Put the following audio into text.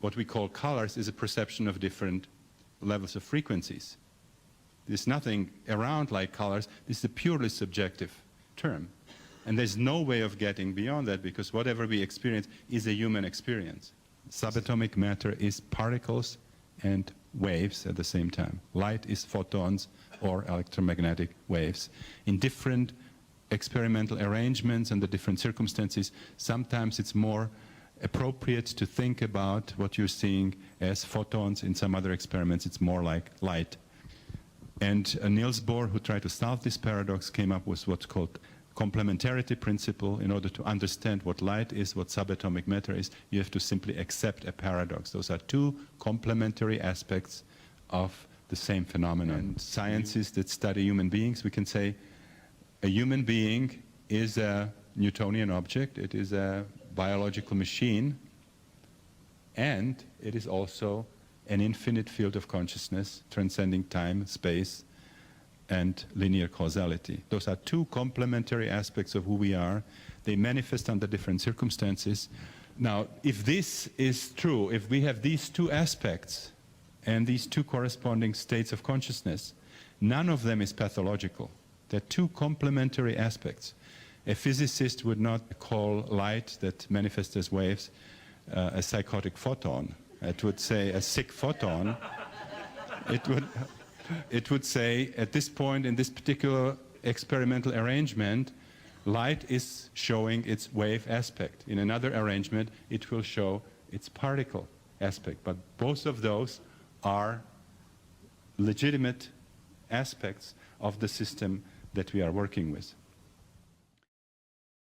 what we call colors is a perception of different levels of frequencies. There's nothing around like colors. This is a purely subjective term. And there's no way of getting beyond that, because whatever we experience is a human experience. Subatomic matter is particles and waves at the same time. Light is photons or electromagnetic waves. In different experimental arrangements and the different circumstances, sometimes it's more appropriate to think about what you're seeing as photons. In some other experiments, it's more like light. And Niels Bohr, who tried to solve this paradox, came up with what's called complementarity principle. In order to understand what light is, what subatomic matter is, you have to simply accept a paradox. Those are two complementary aspects of the same phenomenon. And sciences that study human beings, we can say a human being is a Newtonian object, it is a biological machine, and it is also an infinite field of consciousness transcending time, space, and linear causality. Those are two complementary aspects of who we are. They manifest under different circumstances. Now, if this is true, if we have these two aspects and these two corresponding states of consciousness, none of them is pathological. They're two complementary aspects. A physicist would not call light that manifests as waves a psychotic photon. It would say a sick photon. It would say, at this point in this particular experimental arrangement, light is showing its wave aspect. In another arrangement, it will show its particle aspect. But both of those are legitimate aspects of the system that we are working with.